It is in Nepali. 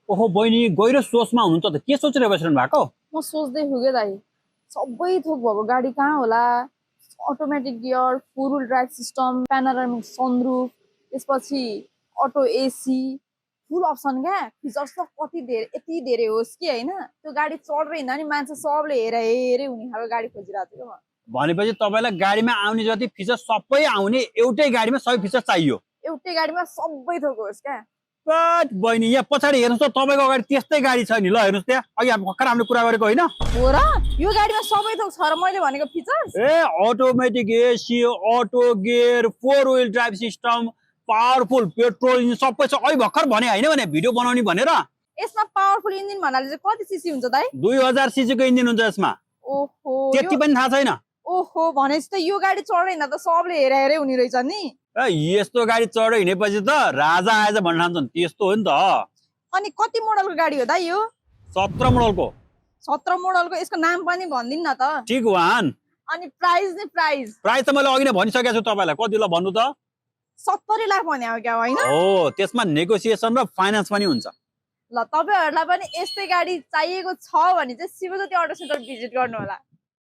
ओहो बहिनी गहिरो सोचमा हुनुहुन्छ त के सोचेर बसिरहनु भएको म सोच्दै छु के दाइ सबै थोक भएको गाडी कहाँ होला automatic gear four wheel drive system panoramic sunroof त्यसपछि अटो एसी फुल अप्सन क्या फिचर्स त कति धेरै यति धेरै होस् कि होइन त्यो गाडी चढेर हिँड्दा नि मान्छे सबले हेरे हुने खालको गाडी खोजिरहेको थियो म भनेपछि तपाईँलाई गाडीमा आउने जति फिचर सबै आउने एउटै गाडीमा सबै फिचर चाहियो एउटै गाडीमा सबै थोक होस् क्या बट बहिनी यहाँ पछाडि हेर्नुहोस् त तपाईँको अगाडि त्यस्तै गाडी छ नि ल हेर्नुहोस् त्यहाँ अघि हामी भर्खर हामीले कुरा गरेको होइन हो र यो गाडीमा सबै थोक छ र मैले भनेको फिचर्स ए automatic AC auto gear four wheel drive system powerful petrol engine सबै छ अघि भर्खर भने होइन भने भिडियो बनाउने भनेर यसमा पावरफुल इन्जिन भन्नाले चाहिँ कति सिसी हुन्छ दाइ 2000 सीसीको इन्जिन हुन्छ यसमा ओहो त्यति पनि थाहा छैन ओहो भनेपछि त यो गाडी चढेर हिँड्दा त सबले हेरे हुने रहेछ नि ए यस्तो गाडी चढेर हिँडेपछि त राजा आएछ भन्न ठान्छन् त्यस्तो हो नि त अनि कति मोडलको गाडी हो दाइ यो 17 मोडलको 17 मोडलको यसको नाम पनि भनिदिनु न त ठिक वान अनि प्राइस नि प्राइस त मैले अघि नै भनिसकेको छु तपाईँलाई कति ल भन्नु त 70 लाख भने हो क्या होइन हो त्यसमा नेगोसिएसन र फाइनान्स पनि हुन्छ ल तपाईहरुलाई पनि यस्तै गाडी चाहिएको छ भने चाहिँ शिवज्योति अटो सेन्टर भिजिट गर्नु होला